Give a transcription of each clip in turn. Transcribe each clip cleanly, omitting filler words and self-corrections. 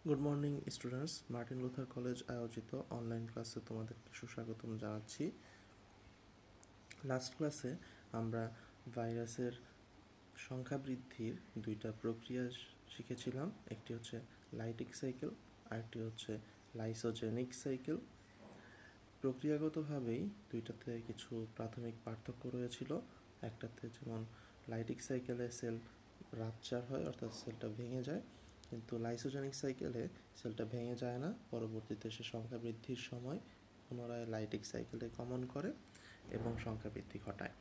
Good morning students, Martin Luther college আয়োজিত online ক্লাসে তোমাদেরকে সুস্বাগতম জানাচ্ছি। লাস্ট ক্লাসে আমরা ভাইরাসের সংখ্যা বৃদ্ধির দুইটা প্রক্রিয়া শিখেছিলাম। একটি হচ্ছে লাইটিক সাইকেল, আরেকটি হচ্ছে লাইসোজেনিক সাইকেল। প্রক্রিয়াগতভাবেই দুইটাতে কিছু প্রাথমিক পার্থক্য রয়েছিল। একটাতে যেমন লাইটিক সাইকেলে সেল রাপচার হয়, অর্থাৎ সেলটা ভেঙে যায়, কিন্তু লাইসোজেনিক সাইকেলে সেলটা ভেঙে যায় না, পরবর্তীতে সে সংখ্যা বৃদ্ধির সময় পুনরায় লাইটিক সাইকেলে গমন করে এবং সংখ্যা বৃদ্ধি ঘটায়।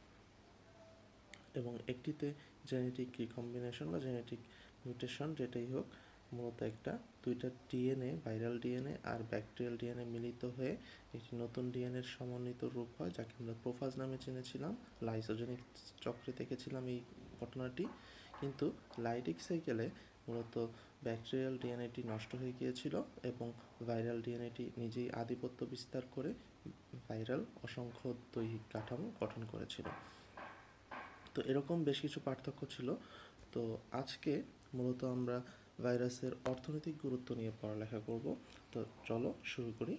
এবং একটিতে জেনেটিক রিকম্বিনেশন বা জেনেটিক মিউটেশন যেটাই হোক, মূলত দুইটা ডিএনএ, ভাইরাল ডিএনএ আর ব্যাকটেরিয়াল ডিএনএ মিলিত হয়ে একটি নতুন ডিএনএর সমন্বিত রূপ হয়, যাকে আমরা প্রোফাজ নামে চিনেছিলাম। লাইসোজেনিক চক্রে দেখেছিলাম এই ঘটনাটি, কিন্তু লাইটিক সাইকেলে মূলত ব্যাকটেরিয়াল ডিএনএটি নষ্ট হয়ে গিয়েছিল এবং ভাইরাল ডিএনএটি নিজেই আধিপত্য বিস্তার করে ভাইরাল অসংখ্য দৈহিক কাঠামো গঠন করেছিল। তো এরকম বেশ কিছু পার্থক্য ছিল। তো আজকে মূলত আমরা ভাইরাসের অর্থনৈতিক গুরুত্ব নিয়ে পড়ালেখা করব। তো চলো শুরু করি।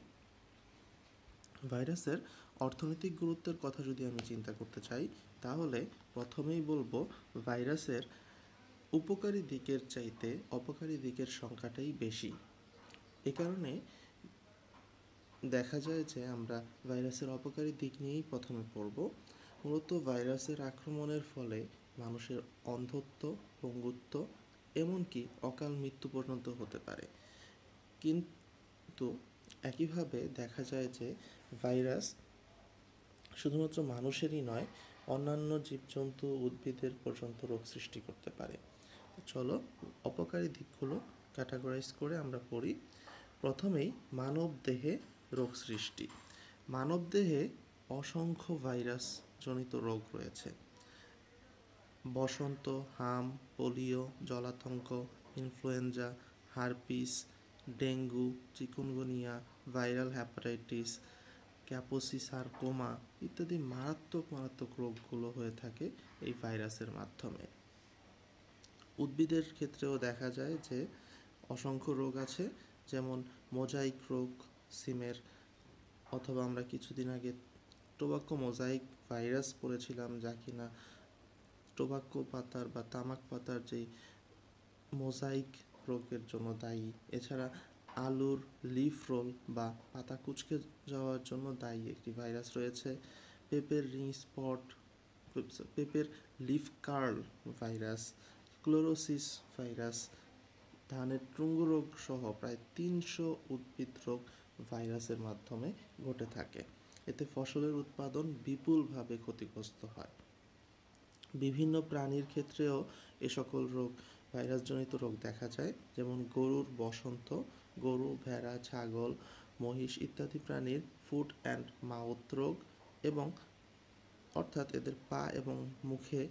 ভাইরাসের অর্থনৈতিক গুরুত্বের কথা যদি আমি চিন্তা করতে চাই, তাহলে প্রথমেই বলবো ভাইরাসের উপকারী দিকের চাইতে অপকারী দিকের সংখ্যাটাই বেশি। এ কারণে দেখা যায় যে আমরা ভাইরাসের অপকারী দিক নিয়েই প্রথমে পড়ব। মূলত ভাইরাসের আক্রমণের ফলে মানুষের অন্ধত্ব, পঙ্গুত্ব, এমনকি অকাল মৃত্যু পর্যন্ত হতে পারে। কিন্তু একইভাবে দেখা যায় যে ভাইরাস শুধুমাত্র মানুষেরই নয়, অন্যান্য জীবজন্তু, উদ্ভিদের পর্যন্ত রোগ সৃষ্টি করতে পারে। চলো অপকারী দিকগুলো ক্যাটাগরাইজ করে আমরা পড়ি। প্রথমেই মানব দেহে রোগ সৃষ্টি। মানব দেহে অসংখ্য ভাইরাস জনিত রোগ রয়েছে। বসন্ত, হাম, পোলিও, জলাতঙ্ক, influenza, herpes, dengue, chikungunya, viral hepatitis, Kaposi sarcoma ইত্যাদি মারাত্মক রোগগুলো হয়ে থাকে এই ভাইরাসের মাধ্যমে। উদ্ভিদের ক্ষেত্রেও দেখা যায় যে অসংখ্য রোগ আছে, যেমন মোজাইক রোগ সিমের, অথবা আমরা কিছুদিন আগে টোবাক্কো মোজাইক ভাইরাস পড়েছিলাম, যা কিনা টোবাক্কো পাতার বা তামাক পাতার যেই মোজাইক রোগের জন্য দায়ী। এছাড়া আলুর লিফ রোল বা পাতা কুঁচকে যাওয়ার জন্য দায়ী একটি ভাইরাস রয়েছে। পেঁপের রিং স্পট, পেঁপের leaf curl virus, chlorosis virus, ধানের ট্রুঙ্গু রোগ সহ প্রায় 300 উদ্ভিদ রোগ ভাইরাসের মাধ্যমে ঘটে থাকে। এতে ফসলের উৎপাদন বিপুলভাবে ক্ষতিগ্রস্ত হয়। বিভিন্ন প্রাণীর ক্ষেত্রেও এ সকল রোগ, ভাইরাসজনিত রোগ দেখা যায়, যেমন গরুর বসন্ত, গরু, ভেড়া, ছাগল, মহিষ ইত্যাদি প্রাণীর ফুট অ্যান্ড মাউথ রোগ, এবং অর্থাৎ এদের পা এবং মুখে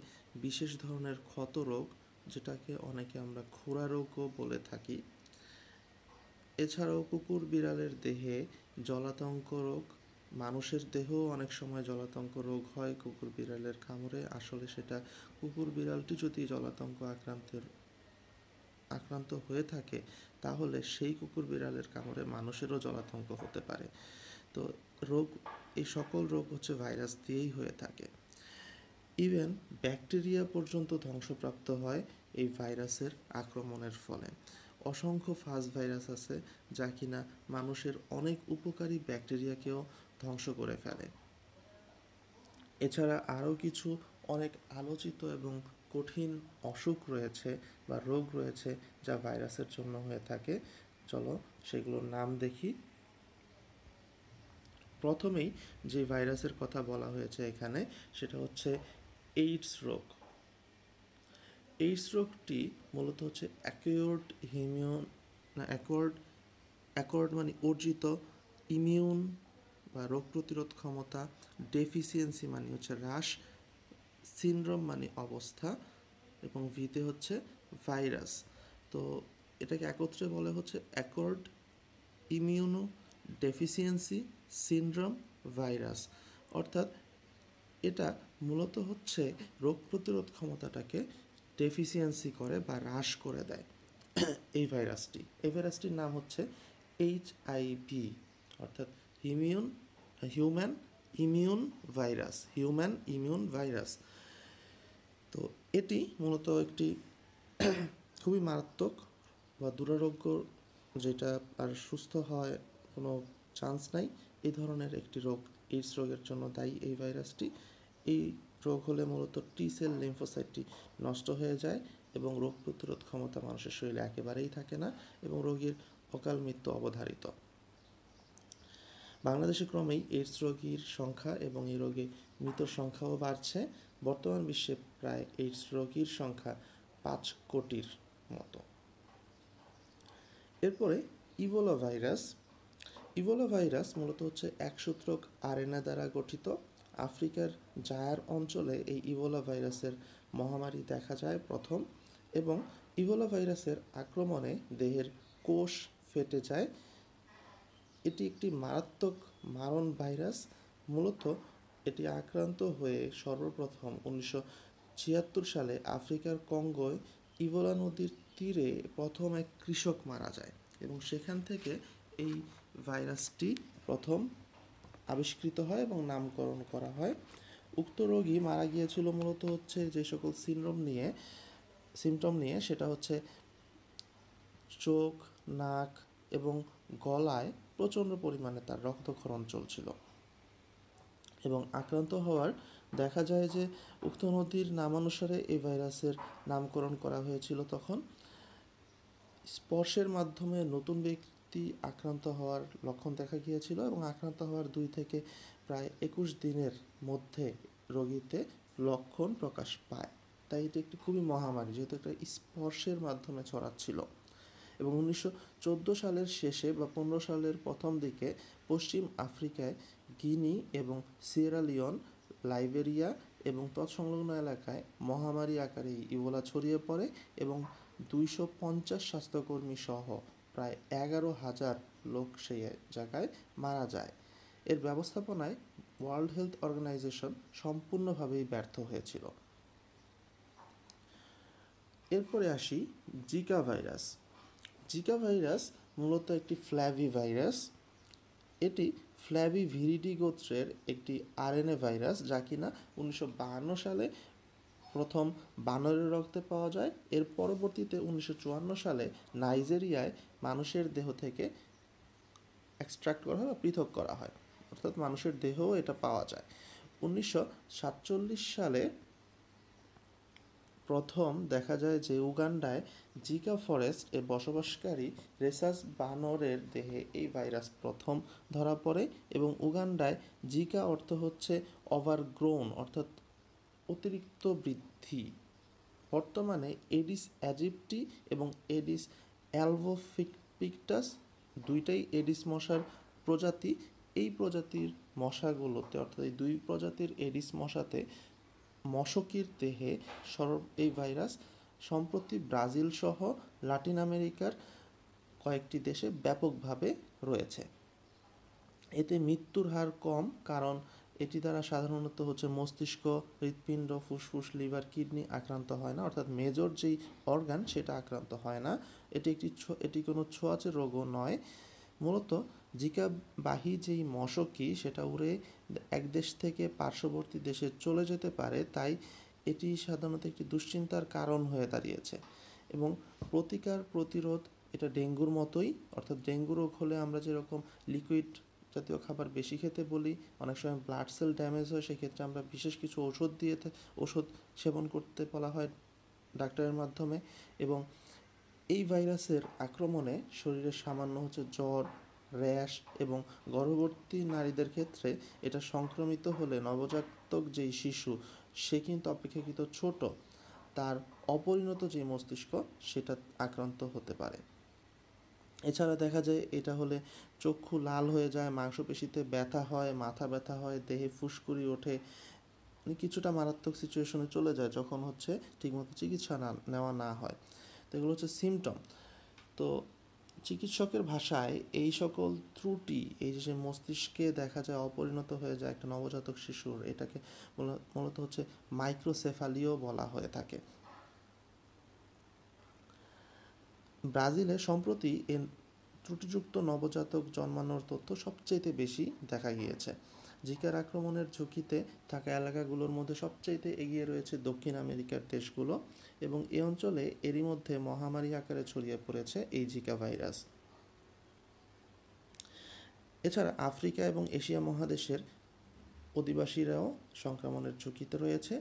বিশেষ ধরনের ক্ষত রোগ, যেটাকে অনেকে আমরা খুরা রোগও বলে থাকি। এছাড়াও কুকুর বিড়ালের দেহে জলাতঙ্ক রোগ। মানুষের দেহেও অনেক সময় জলাতঙ্ক রোগ হয় কুকুর বিড়ালের কামড়ে। আসলে সেটা কুকুর বিড়ালটি যদি জলাতঙ্ক আক্রান্ত হয়ে থাকে, তাহলে সেই কুকুর বিড়ালের কামড়ে মানুষেরও জলাতঙ্ক হতে পারে। তো এই সকল রোগ হচ্ছে ভাইরাস দিয়েই হয়ে থাকে। ইভেন ব্যাকটেরিয়া পর্যন্ত ধ্বংসপ্রাপ্ত হয় এই ভাইরাসের আক্রমণের ফলে। অসংখ্য ফাজ ভাইরাস আছে, যা কিনা মানুষের অনেক উপকারী ব্যাকটেরিয়াকেও ধ্বংস করে ফেলে। এছাড়া আরও কিছু অনেক আলোচিত এবং কঠিন অসুখ রয়েছে বা রোগ রয়েছে, যা ভাইরাসের জন্য হয়ে থাকে। চলো সেগুলোর নাম দেখি। প্রথমেই যে ভাইরাসের কথা বলা হয়েছে এখানে, সেটা হচ্ছে এইডস রোগ। এইডস রোগটি মূলত হচ্ছে অ্যাকোয়ার্ড মানে অর্জিত, ইমিউন বা রোগ প্রতিরোধ ক্ষমতা, ডেফিসিয়েন্সি মানে হচ্ছে হ্রাস, সিনড্রোম মানে অবস্থা, এবং ভিতে হচ্ছে ভাইরাস। তো এটাকে একত্রে বলে হচ্ছে acquired immuno deficiency syndrome virus. অর্থাৎ এটা মূলত হচ্ছে রোগ প্রতিরোধ ক্ষমতাটাকে ডেফিসিয়েন্সি করে বা হ্রাস করে দেয়। এই ভাইরাসটির নাম হচ্ছে HIV, অর্থাৎ হিউম্যান ইমিউন ভাইরাস। তো এটি মূলত একটি খুবই মারাত্মক বা দুরারোগ্য, যেটা আর সুস্থ হয় কোনো চান্স নাই, এই ধরনের একটি রোগ, এইডস রোগের জন্য দায়ী এই ভাইরাসটি। এই রোগ হলে মূলত টি সেল লিম্ফোসাইটটি নষ্ট হয়ে যায় এবং রোগ প্রতিরোধ ক্ষমতা মানুষের শরীরে একেবারেই থাকে না এবং রোগীর অকাল মৃত্যু অবধারিত। বাংলাদেশে ক্রমেই এইডস রোগীর সংখ্যা এবং এই রোগে মৃতের সংখ্যাও বাড়ছে। বর্তমান বিশ্বে প্রায় এইডস রোগীর সংখ্যা 5 কোটির মতো। এরপরে ইবোলা ভাইরাস মূলত হচ্ছে একসূত্রক আরএনএ দ্বারা গঠিত। আফ্রিকার জায়ার অঞ্চলে এই ইবোলা ভাইরাসের মহামারী দেখা যায় প্রথম, এবং ইবোলা ভাইরাসের আক্রমণে দেহের কোষ ফেটে যায়। এটি একটি মারাত্মক মারণ ভাইরাস। মূলত এটি আক্রান্ত হয়ে সর্বপ্রথম 1976 সালে আফ্রিকার কঙ্গোয় ইবোলা নদীর তীরে প্রথম এক কৃষক মারা যায় এবং সেখান থেকে এই ভাইরাসটি প্রথম আবিষ্কৃত হয় এবং নামকরণ করা হয়। উক্ত রোগী মারা গিয়েছিল মূলত হচ্ছে যে সকল সিমটম নিয়ে, সেটা হচ্ছে চোখ, নাক এবং গলায় প্রচণ্ড পরিমাণে তার রক্তক্ষরণ চলছিল এবং আক্রান্ত হওয়ার দেখা যায় যে উক্ত নদীর নামানুসারে এই ভাইরাসের নামকরণ করা হয়েছিল। তখন স্পর্শের মাধ্যমে নতুন ব্যক্তি আক্রান্ত হওয়ার লক্ষণ দেখা গিয়েছিল এবং আক্রান্ত হওয়ার 2 থেকে প্রায় 21 দিনের মধ্যে রোগীতে লক্ষণ প্রকাশ পায়। তাই এটি একটি খুবই মহামারী, যেহেতু একটা স্পর্শের মাধ্যমে ছড়াচ্ছিল। এবং 1914 সালের শেষে বা 15 সালের প্রথম দিকে পশ্চিম আফ্রিকায় গিনি এবং সিয়েরা লিওন, লাইবেরিয়া এবং তৎসংলগ্ন এলাকায় মহামারী আকারে ইবোলা ছড়িয়ে পড়ে এবং 250 স্বাস্থ্যকর্মী সহ প্রায় 11,000 লোক সেই জায়গায় মারা যায়। এর ব্যবস্থাপনায় ওয়ার্ল্ড হেলথ অর্গানাইজেশন সম্পূর্ণভাবেই ব্যর্থ হয়েছিল। এরপরে আসি জিকা ভাইরাস মূলত একটি ফ্ল্যাভি ভাইরাস। এটি ফ্ল্যাভিভিরিডি গোত্রের একটি আরএনএ ভাইরাস, যা কিনা 1952 সালে প্রথম বানরের রক্তে পাওয়া যায়। এর পরবর্তীতে 1954 সালে নাইজেরিয়ায় মানুষের দেহ থেকে এক্সট্রাক্ট করা হয় বা পৃথক করা হয়, অর্থাৎ মানুষের দেহেও এটা পাওয়া যায়। 1947 সালে প্রথম দেখা যায় যে উগান্ডায় জিকা ফরেস্ট এ বসবাসকারী রেসাস বানরের দেহে এই ভাইরাস প্রথম ধরা পড়ে এবং উগান্ডায় জিকা অর্থ হচ্ছে ওভারগ্রোন, অর্থাৎ অতিরিক্ত বৃদ্ধি। বর্তমানে এডিস অ্যাজিপ্টি এবং এডিস অ্যালবোপিক্টাস দুইটাই এডিস মশার প্রজাতি। এই প্রজাতির মশাগুলোতে, অর্থাৎ এই 2 প্রজাতির এডিস মশাতে মশকির দেহে এই ভাইরাস সম্প্রতি ব্রাজিল সহ লাতিন আমেরিকার কয়েকটি দেশে ব্যাপকভাবে রয়েছে। এতে মৃত্যুর হার কম, কারণ এটি দ্বারা সাধারণত হচ্ছে মস্তিষ্ক, হৃৎপিণ্ড, ফুসফুস, লিভার, কিডনি আক্রান্ত হয় না, অর্থাৎ মেজর যেই অর্গান সেটা আক্রান্ত হয় না। এটি কোনো ছোঁয়াচে রোগও নয়। মূলত জিকাবাহী যেই মশকি সেটা উড়ে এক দেশ থেকে পার্শ্ববর্তী দেশে চলে যেতে পারে, তাই এটি সাধারণত একটি দুশ্চিন্তার কারণ হয়ে দাঁড়িয়েছে। এবং প্রতিরোধ এটা ডেঙ্গুর মতোই, অর্থাৎ ডেঙ্গু রোগ হলে আমরা যেরকম লিকুইড জাতীয় খাবার বেশি খেতে বলি, অনেক সময় ব্লাড সেল ড্যামেজ হয়, সেক্ষেত্রে আমরা বিশেষ কিছু ওষুধ সেবন করতে বলা হয় ডাক্তারের মাধ্যমে। এবং এই ভাইরাসের আক্রমণে শরীরে সামান্য হচ্ছে জ্বর, র্যাশ এবং গর্ভবতী নারীদের ক্ষেত্রে এটা সংক্রমিত হলে নবজাতক যেই শিশু সে কিন্তু অপেক্ষাকৃত ছোট, তার অপরিণত যে মস্তিষ্ক সেটা আক্রান্ত হতে পারে। এছাড়া দেখা যায় এটা হলে চক্ষু লাল হয়ে যায়, মাংসপেশিতে ব্যথা হয়, মাথা ব্যথা হয়, দেহে ফুসকুড়ি ওঠে, কিছুটা মারাত্মক সিচুয়েশনে চলে যায় যখন হচ্ছে ঠিকমতো চিকিৎসা নেওয়া না হয়। তো এগুলো হচ্ছে সিমটম। তো চিকিৎসকের ভাষায় এই সকল ত্রুটি, এই যে মস্তিষ্কে দেখা যায় অপরিণত হয়ে যায় একটা নবজাতক শিশুর, এটাকে মূলত হচ্ছে মাইক্রোসেফালিও বলা হয়ে থাকে। ব্রাজিলে সম্প্রতি এর ত্রুটিযুক্ত নবজাতক জন্মানোর তথ্য সবচাইতে বেশি দেখা গিয়েছে। জিকার আক্রমণের ঝুঁকিতে থাকা এলাকাগুলোর মধ্যে সবচাইতে এগিয়ে রয়েছে দক্ষিণ আমেরিকার দেশগুলো, এবং এ অঞ্চলে এরই মধ্যে মহামারী আকারে ছড়িয়ে পড়েছে এই জিকা ভাইরাস। এছাড়া আফ্রিকা এবং এশিয়া মহাদেশের অধিবাসীরাও সংক্রমণের ঝুঁকিতে রয়েছে।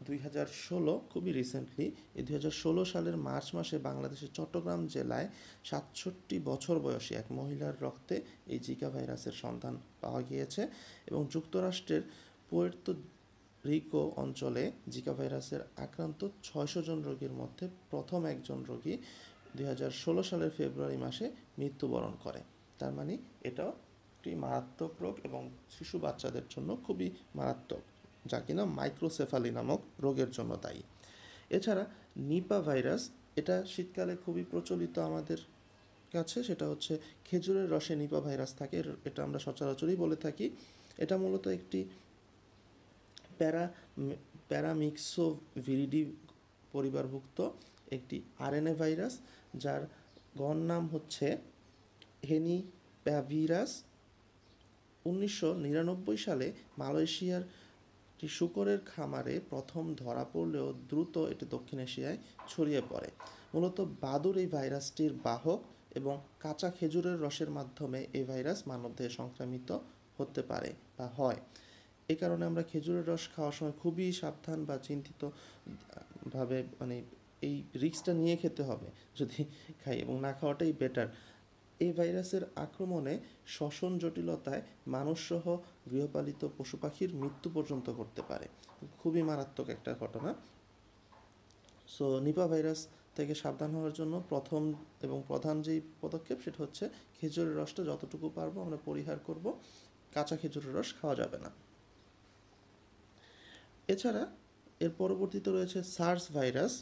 2016 খুবই রিসেন্টলি, এই 2016 সালের মার্চ মাসে বাংলাদেশের চট্টগ্রাম জেলায় 67 বছর বয়সী এক মহিলার রক্তে এই জিকা ভাইরাসের সন্ধান পাওয়া গিয়েছে, এবং যুক্তরাষ্ট্রের পুয়ের্তো রিকো অঞ্চলে জিকা ভাইরাসের আক্রান্ত 600 জন রোগীর মধ্যে প্রথম একজন রোগী 2016 সালের ফেব্রুয়ারি মাসে মৃত্যুবরণ করে। তার মানে এটাও একটি মারাত্মক রোগ এবং শিশু বাচ্চাদের জন্য খুবই মারাত্মক, যা কিনা মাইক্রোসেফালি নামক রোগের জন্য দায়ী। এছাড়া নিপা ভাইরাস, এটা শীতকালে খুবই প্রচলিত আমাদের কাছে, সেটা হচ্ছে খেজুরের রসে নিপা ভাইরাস থাকে, এটা আমরা সচরাচরই বলে থাকি। এটা মূলত একটি প্যারামিক্সোভিরিডি পরিবারভুক্ত একটি আরএনএ ভাইরাস, যার গণ নাম হচ্ছে হেনিপ্যাভিরাস। 1999 সালে মালয়েশিয়ার একটি শূকরের খামারে প্রথম ধরা পড়লেও দ্রুত এটি দক্ষিণ এশিয়ায় ছড়িয়ে পড়ে। মূলত বাদুড় এই ভাইরাসটির বাহক, এবং কাঁচা খেজুরের রসের মাধ্যমে এই ভাইরাস মানবদেহে সংক্রামিত হতে পারে বা হয়। এই কারণে আমরা খেজুরের রস খাওয়ার সময় খুবই সাবধান বা চিন্তিত ভাবে এই রিস্কটা নিয়ে খেতে হবে যদি খাই, এবং না খাওয়াটাই বেটার। এই ভাইরাসের আক্রমণে শ্বসন জটিলতায় মানুষসহ গৃহপালিত পশু পাখির মৃত্যু পর্যন্ত করতে পারে, খুবই মারাত্মক একটা ঘটনা। সো নিপা ভাইরাস থেকে সাবধান হওয়ার জন্য প্রথম এবং প্রধান যেই পদক্ষেপ, সেটা হচ্ছে খেজুরের রসটা যতটুকু পারবো আমরা পরিহার করব, কাঁচা খেজুরের রস খাওয়া যাবে না। এছাড়া এর পরবর্তীতে রয়েছে সার্স ভাইরাস।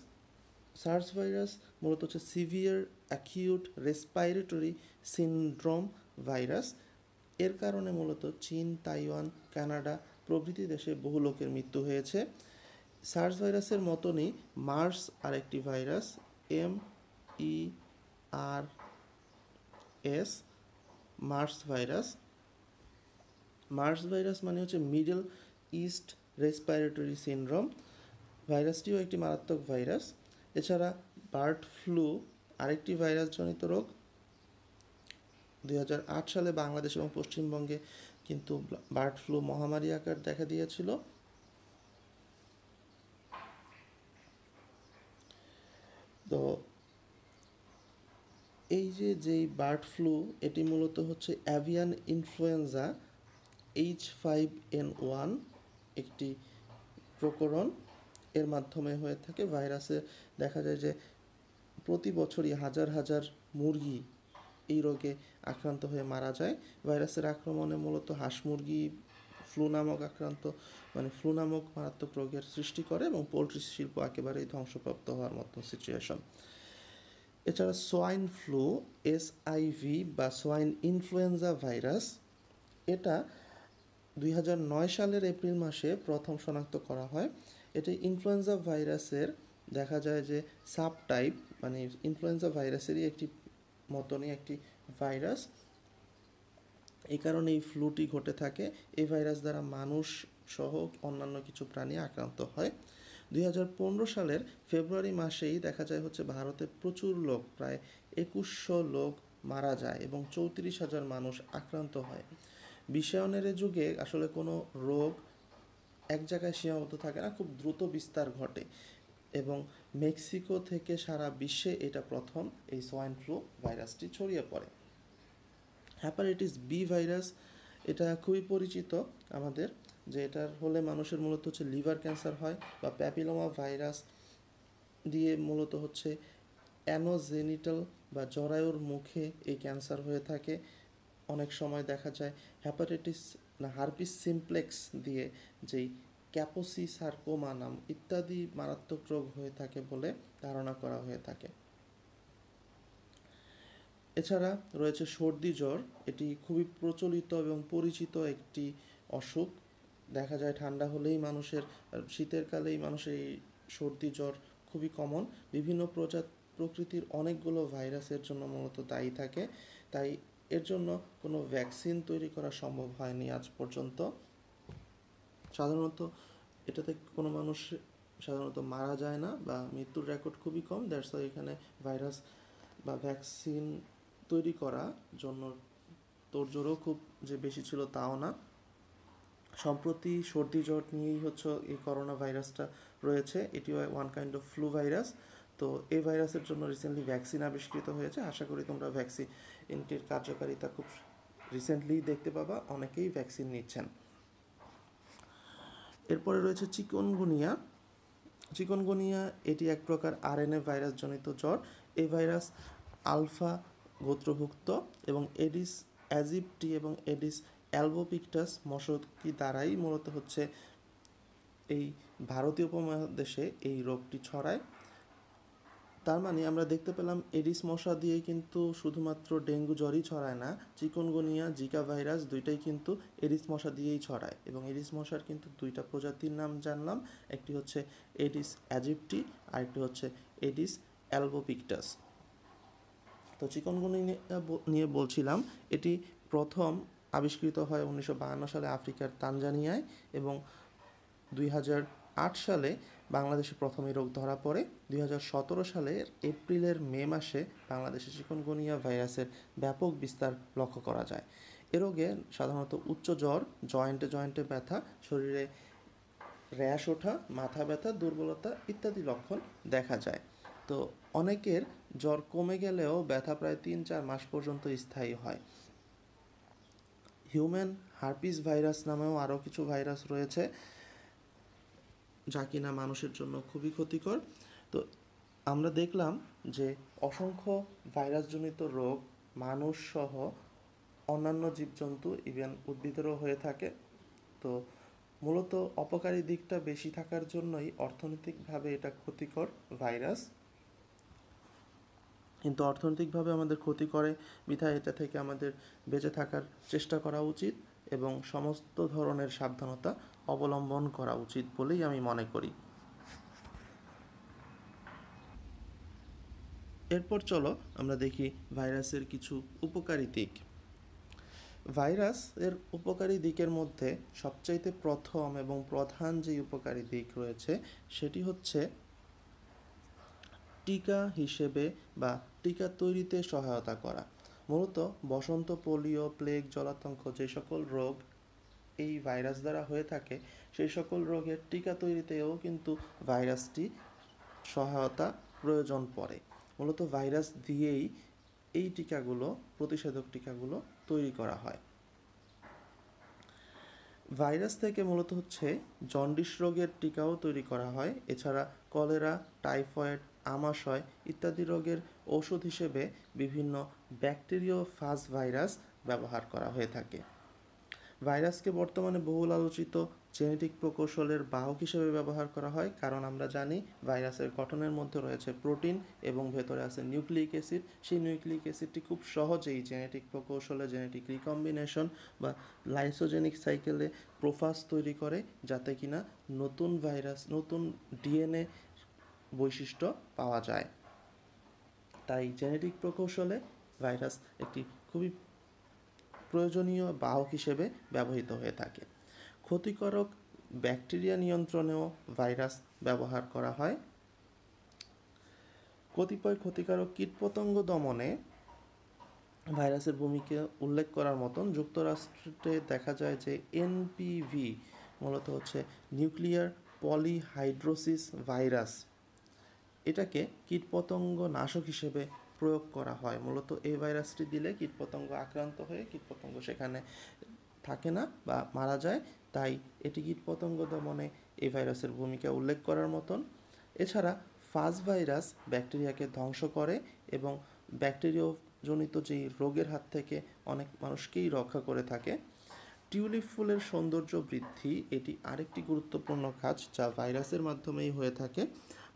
সার্স ভাইরাস মূলত হচ্ছে severe acute respiratory syndrome virus. এর কারণে মূলত চীন, তাইওয়ান, কানাডা প্রভৃতি দেশে বহু লোকের মৃত্যু হয়েছে। সার্স ভাইরাসের মতনই মার্স আরেকটি virus, MERS, MERS virus. MERS virus মানে হচ্ছে মিডল ইস্ট রেসপাইরেটরি সিনড্রোম, ভাইরাসটিও একটি মারাত্মক ভাইরাস। এছাড়া বার্ড ফ্লু আরেকটি ভাইরাসজনিত রোগ। 2008 সালে বাংলাদেশ এবং পশ্চিমবঙ্গে কিন্তু বার্ড ফ্লু মহামারী আকার দেখা দিয়েছিল। তো এই যেই বার্ড ফ্লু, এটি মূলত হচ্ছে অ্যাভিয়ান ইনফ্লুয়েঞ্জা H5N1 একটি প্রকরণ, এর মাধ্যমে হয়ে থাকে। ভাইরাসে দেখা যায় যে প্রতি বছরই হাজার হাজার মুরগি এই রোগে আক্রান্ত হয়ে মারা যায়। ভাইরাসের আক্রমণে মূলত হাঁস মুরগি ফ্লু নামক মারাত্মক রোগের সৃষ্টি করে, এবং পোলট্রি শিল্প একেবারেই ধ্বংসপ্রাপ্ত হওয়ার মতো সিচুয়েশন। এছাড়া সোয়াইন ফ্লু, SIV বা সোয়াইন ইনফ্লুয়েঞ্জা ভাইরাস, এটা 2009 সালের এপ্রিল মাসে প্রথম শনাক্ত করা হয়। এটি ইনফ্লুয়েঞ্জা ভাইরাসের দেখা যায় যে সাবটাইপ, ইনফ্লুয়েঞ্জা ভাইরাসেরই একটি মতনই একটি ভাইরাস। এই কারণে এই ফ্লুটি ঘটে থাকে। এই ভাইরাস দ্বারা মানুষ সহ অন্যান্য কিছু প্রাণী আক্রান্ত হয়। 2015 সালের ফেব্রুয়ারি মাসেই দেখা যায় হচ্ছে ভারতে প্রচুর লোক, প্রায় 2100 লোক মারা যায় এবং 34,000 মানুষ আক্রান্ত হয়। বিশ্বায়নের যুগে আসলে কোনো রোগ এক জায়গায় সীমাবদ্ধ থাকে না, খুব দ্রুত বিস্তার ঘটে, এবং মেক্সিকো থেকে সারা বিশ্বে এটা প্রথম এই সোয়াইন ফ্লু ভাইরাসটি ছড়িয়ে পড়ে। হ্যাপাটাইটিস বি ভাইরাস, এটা খুবই পরিচিত আমাদের, যে এটার হলে মানুষের মূলত হচ্ছে লিভার ক্যান্সার হয়, বা প্যাপিলোমা ভাইরাস দিয়ে মূলত হচ্ছে অ্যানোজেনিটাল বা জরায়ুর মুখে এই ক্যান্সার হয়ে থাকে। অনেক সময় দেখা যায় হার্পিস সিমপ্লেক্স দিয়ে যেই ক্যাপোসি সার্কোমা নাম ইত্যাদি মারাত্মক রোগ হয়ে থাকে বলে ধারণা করা হয়ে থাকে। এছাড়া রয়েছে সর্দি জ্বর, এটি খুবই প্রচলিত এবং পরিচিত একটি অসুখ। দেখা যায় ঠান্ডা হলেই শীতের কালেই মানুষের এই সর্দি জ্বর খুবই কমন। বিভিন্ন প্রকৃতির অনেকগুলো ভাইরাসের জন্য মূলত দায়ী থাকে, তাই এর জন্য কোনো ভ্যাকসিন তৈরি করা সম্ভব হয়নি আজ পর্যন্ত। সাধারণত এটাতে কোনো মানুষ সাধারণত মারা যায় না বা মৃত্যুর রেকর্ড খুবই কম। দ্যাটস ওয়াই এখানে ভাইরাস বা ভ্যাকসিন তৈরি করার জন্য তোড়জোড়ও খুব যে বেশি ছিল তাও না। সম্প্রতি সর্দি জ্বর নিয়েই হচ্ছে এই করোনা ভাইরাসটা রয়েছে, এটিও one kind of flu virus. তো এই ভাইরাসের জন্য রিসেন্টলি ভ্যাকসিন আবিষ্কৃত হয়েছে, আশা করি তোমরা ভ্যাকসিনটির কার্যকারিতা খুব রিসেন্টলি দেখতে পাবা, অনেকেই ভ্যাকসিন নিচ্ছেন। এরপরে রয়েছে চিকুনগুনিয়া। চিকুনগুনিয়া এটি এক প্রকার আরএনএ ভাইরাসজনিত জ্বর। এই ভাইরাস আলফা গোত্রভুক্ত এবং এডিস অ্যাজিপ্টি এবং এডিস অ্যালবোপিক্টাস মশকি দ্বারাই মূলত হচ্ছে এই ভারতীয় উপমহাদেশে এই রোগটি ছড়ায়। তার মানে আমরা দেখতে পেলাম এডিস মশা দিয়েই কিন্তু শুধুমাত্র ডেঙ্গু জ্বরই ছড়ায় না, চিকুনগুনিয়া, জিকা ভাইরাস দুইটাই কিন্তু এডিস মশা দিয়েই ছড়ায়। এবং এডিস মশার কিন্তু দুইটা প্রজাতির নাম জানলাম, একটি হচ্ছে এডিস অ্যাজিপ্টি আর একটি হচ্ছে এডিস অ্যালবোপিক্টাস। তো চিকুনগুনিয়া নিয়ে বলছিলাম, এটি প্রথম আবিষ্কৃত হয় 1952 সালে আফ্রিকার তানজানিয়ায় এবং 2008 সালে বাংলাদেশে প্রথম এই রোগ ধরা পড়ে। 2017 সালের এপ্রিলের মে মাসে বাংলাদেশে চিকুনগুনিয়া ভাইরাসের ব্যাপক বিস্তার লক্ষ্য করা যায়। এ রোগে সাধারণত উচ্চ জ্বর, জয়েন্টে জয়েন্টে ব্যথা, শরীরে র্যাশ ওঠা, মাথা ব্যথা, দুর্বলতা ইত্যাদি লক্ষণ দেখা যায়। তো অনেকের জ্বর কমে গেলেও ব্যথা প্রায় 3-4 মাস পর্যন্ত স্থায়ী হয়। হিউম্যান হার্পিস ভাইরাস নামেও আরও কিছু ভাইরাস রয়েছে যা কিনা মানুষের জন্য খুবই ক্ষতিকর। তো আমরা দেখলাম যে অসংখ্য ভাইরাসজনিত রোগ মানুষ সহ অন্যান্য জীবজন্তু ইভেন উদ্ভিদেরও হয়ে থাকে। তো মূলত অপকারী দিকটা বেশি থাকার জন্যই অর্থনৈতিকভাবে এটা ক্ষতিকর ভাইরাস, কিন্তু অর্থনৈতিকভাবে আমাদের ক্ষতি করে বিধায় এটা থেকে আমাদের বেঁচে থাকার চেষ্টা করা উচিত এবং সমস্ত ধরনের সাবধানতা অবলম্বন করা উচিত বলেই আমি মনে করি। এরপর চলো আমরা দেখি ভাইরাসের কিছু উপকারী দিক। ভাইরাসের উপকারী দিকের মধ্যে সবচাইতে প্রথম এবং প্রধান যে উপকারী দিক রয়েছে সেটি হচ্ছে টিকা হিসেবে বা টিকা তৈরিতে সহায়তা করা। মূলত বসন্ত, পোলিও, প্লেগ, জলাতঙ্ক যে সকল রোগ এই ভাইরাস দ্বারা হয়ে থাকে সেই সকল রোগের টিকা তৈরিতেও কিন্তু ভাইরাসটি সহায়তা প্রয়োজন পড়ে। মূলত ভাইরাস দিয়েই এই টিকাগুলো, প্রতিষেধক টিকাগুলো তৈরি করা হয়। ভাইরাস থেকে মূলত হচ্ছে জন্ডিস রোগের টিকাও তৈরি করা হয়। এছাড়া কলেরা, টাইফয়েড, আমাশয় ইত্যাদি রোগের ঔষধ হিসেবে বিভিন্ন ব্যাকটেরিওফাজ ভাইরাস ব্যবহার করা হয়ে থাকে। ভাইরাসকে বর্তমানে বহুল আলোচিত জেনেটিক প্রকৌশলের বাহক হিসেবে ব্যবহার করা হয়, কারণ আমরা জানি ভাইরাসের গঠনের মধ্যে রয়েছে প্রোটিন এবং ভেতরে আছে নিউক্লিক অ্যাসিড। সেই নিউক্লিক অ্যাসিডটি খুব সহজেই জেনেটিক প্রকৌশলে জেনেটিক রিকম্বিনেশন বা লাইসোজেনিক সাইকেলে প্রোফাজ তৈরি করে, যাতে কিনা নতুন ভাইরাস, নতুন ডিএনএ বৈশিষ্ট্য পাওয়া যায়। তাই জেনেটিক প্রকৌশলে ভাইরাস একটি খুবই প্রয়োজনীয় বাহক হিসেবে ব্যবহৃত হয়ে থাকে। ক্ষতিকারক ব্যাকটেরিয়া নিয়ন্ত্রণেও ভাইরাস ব্যবহার করা হয়। কতিপয় ক্ষতিকারক কীটপতঙ্গ দমনে ভাইরাসের ভূমিকা উল্লেখ করার মতন যুক্তরাষ্ট্রে দেখা যায় যে এনপিভি মূলত হচ্ছে নিউক্লিয়ার পলিহাইড্রোসিস ভাইরাস, এটাকে কীটপতঙ্গ নাশক হিসেবে প্রয়োগ করা হয়। মূলত এই ভাইরাসটি দিলে কীটপতঙ্গ আক্রান্ত হয়ে কীটপতঙ্গ সেখানে থাকে না বা মারা যায়, তাই এটি কীটপতঙ্গ দমনে এই ভাইরাসের ভূমিকা উল্লেখ করার মতন। এছাড়া ফাজ ভাইরাস ব্যাকটেরিয়াকে ধ্বংস করে এবং ব্যাকটেরিয়াজনিত যেই রোগের হাত থেকে অনেক মানুষকেই রক্ষা করে থাকে। টিউলিপ ফুলের সৌন্দর্য বৃদ্ধি এটি আরেকটি গুরুত্বপূর্ণ কাজ যা ভাইরাসের মাধ্যমেই হয়ে থাকে।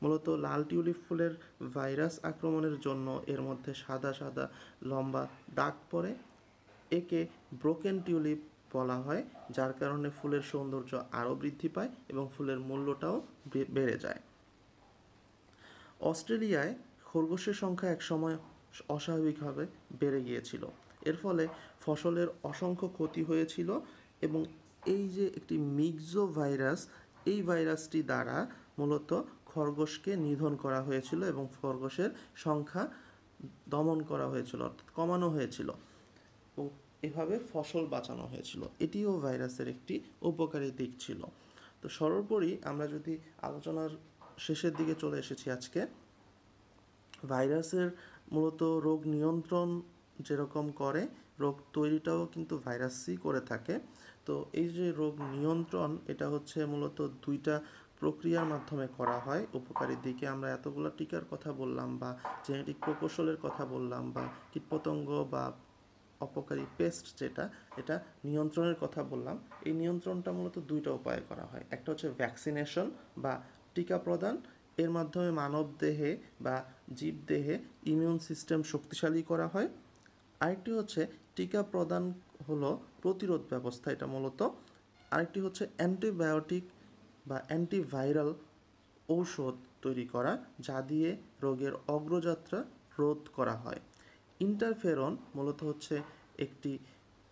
মূলত লাল টিউলিপ ফুলের ভাইরাস আক্রমণের জন্য এর মধ্যে সাদা সাদা লম্বা দাগ পড়ে, একে ব্রোকেন টিউলিপ বলা হয়, যার কারণে ফুলের সৌন্দর্য আরও বৃদ্ধি পায় এবং ফুলের মূল্যটাও বেড়ে যায়। অস্ট্রেলিয়ায় খরগোশের সংখ্যা একসময় অস্বাভাবিকভাবে বেড়ে গিয়েছিল। এর ফলে ফসলের অসংখ্য ক্ষতি হয়েছিল এবং এই যে একটি মিক্সো ভাইরাস, এই ভাইরাসটি দ্বারা মূলত খরগোশকে নিধন করা হয়েছিল এবং খরগোশের সংখ্যা দমন করা হয়েছিল, অর্থাৎ কমানো হয়েছিল এবং এভাবে ফসল বাঁচানো হয়েছিল। এটিও ভাইরাসের একটি উপকারী দিক ছিল। তো সর্বোপরি আমরা যদি আলোচনার শেষের দিকে চলে এসেছি আজকে, ভাইরাসের মূলত রোগ নিয়ন্ত্রণ যেরকম করে, রোগ তৈরিটাও কিন্তু ভাইরাসই করে থাকে। তো এই যে রোগ নিয়ন্ত্রণ, এটা হচ্ছে মূলত দুইটা প্রক্রিয়ার মাধ্যমে করা হয়। উপকারী দিকে আমরা এতগুলো টিকার কথা বললাম, বা জেনেটিক প্রকৌশলের কথা বললাম, বা কীটপতঙ্গ বা অপকারী পেস্ট যেটা, এটা নিয়ন্ত্রণের কথা বললাম। এই নিয়ন্ত্রণটা মূলত দুইটা উপায়ে করা হয়। একটা হচ্ছে ভ্যাকসিনেশন বা টিকা প্রদান, এর মাধ্যমে মানব দেহে বা জীব দেহে ইমিউন সিস্টেম শক্তিশালী করা হয়। আরেকটি হচ্ছে টিকা প্রদান হলো প্রতিরোধ ব্যবস্থা, এটা মূলত। আরেকটি হচ্ছে অ্যান্টিবায়োটিক বা অ্যান্টিভাইরাল ঔষধ তৈরি করা, যা দিয়ে রোগের অগ্রযাত্রা রোধ করা হয়। ইন্টারফেরন মূলত হচ্ছে একটি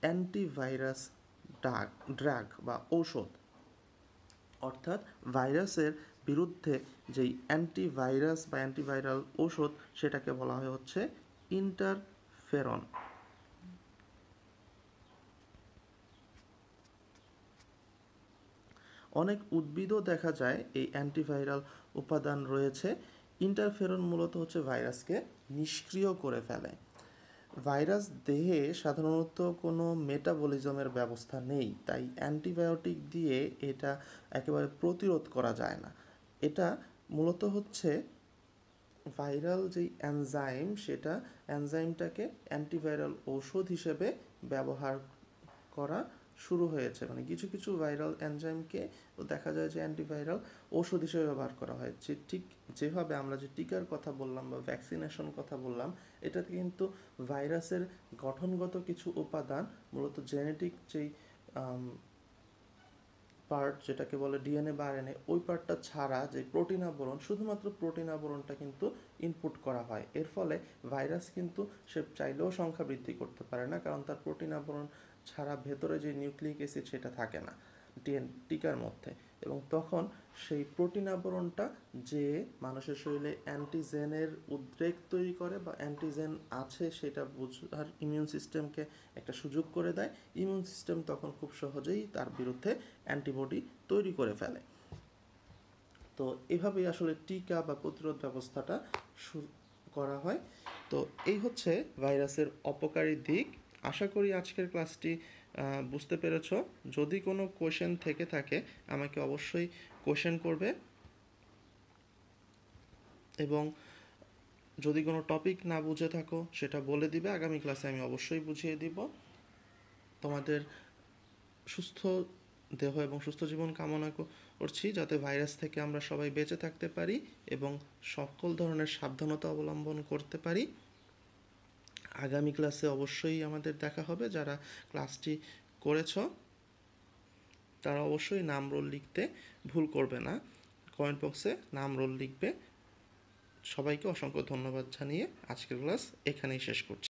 অ্যান্টিভাইরাস ড্রাগ বা ঔষধ, অর্থাৎ ভাইরাসের বিরুদ্ধে যেই অ্যান্টিভাইরাস বা অ্যান্টিভাইরাল ঔষধ, সেটাকে বলা হয় হচ্ছে ইন্টারফেরন। অনেক উদ্ভিদও দেখা যায় এই অ্যান্টিভাইরাল উপাদান রয়েছে। ইন্টারফেরন মূলত হচ্ছে ভাইরাসকে নিষ্ক্রিয় করে ফেলে। ভাইরাস দেহে সাধারণত কোনো মেটাবলিজমের ব্যবস্থা নেই, তাই অ্যান্টিবায়োটিক দিয়ে এটা একেবারে প্রতিরোধ করা যায় না। এটা মূলত হচ্ছে ভাইরাল যেই এনজাইম, সেটা এনজাইমটাকে অ্যান্টিভাইরাল ঔষধ হিসেবে ব্যবহার করা শুরু হয়েছে। মানে কিছু কিছু ভাইরাল এনজাইমকে দেখা যায় যে অ্যান্টিভাইরাল ঔষধ হিসেবে ব্যবহার করা হয়। ঠিক যেভাবে আমরা যে টিকার কথা বললাম বা ভ্যাকসিনেশন কথা বললাম, এটাতে কিন্তু ভাইরাসের গঠনগত কিছু উপাদান, মূলত জেনেটিক যেই পার্ট, যেটাকে বলে ডিএনএ বা আরএনএ, ওই পার্টটা ছাড়া যে প্রোটিন আবরণ, শুধুমাত্র প্রোটিন আবরণটা কিন্তু ইনপুট করা হয়। এর ফলে ভাইরাস কিন্তু সে চাইলেও সংখ্যা বৃদ্ধি করতে পারে না, কারণ তার প্রোটিন আবরণ ছাড়া ভেতরে যে নিউক্লিক অ্যাসিড, সেটা থাকে না টিকার মধ্যে। এবং তখন সেই প্রোটিন আবরণটা যে মানুষের শরীরে অ্যান্টিজেনের উদ্রেক তৈরি করে বা অ্যান্টিজেন আছে সেটা বোঝার ইমিউন সিস্টেমকে একটা সুযোগ করে দেয়। ইমিউন সিস্টেম তখন খুব সহজেই তার বিরুদ্ধে অ্যান্টিবডি তৈরি করে ফেলে। তো এভাবেই আসলে টিকা বা প্রতিরোধ ব্যবস্থাটা করা হয়। তো এই হচ্ছে ভাইরাসের অপকারী দিক। আশা করি আজকের ক্লাসটি বুঝতে পেরেছ। যদি কোনো কোয়েশ্চেন থেকে থাকে আমাকে অবশ্যই কোয়েশ্চেন করবে, এবং যদি কোনো টপিক না বুঝে থাকো সেটা বলে দিবে, আগামী ক্লাসে আমি অবশ্যই বুঝিয়ে দিব। তোমাদের সুস্থ দেহ এবং সুস্থ জীবন কামনা করছি, যাতে ভাইরাস থেকে আমরা সবাই বেঁচে থাকতে পারি এবং সকল ধরনের সাবধানতা অবলম্বন করতে পারি। আগামী ক্লাসে অবশ্যই আমাদের দেখা হবে। যারা ক্লাসটি করেছ তারা অবশ্যই নাম রোল লিখতে ভুল করবে না, কমেন্ট বক্সে নাম রোল লিখবে। সবাইকে অসংখ্য ধন্যবাদ জানিয়ে আজকের ক্লাস এখানেই শেষ করছি।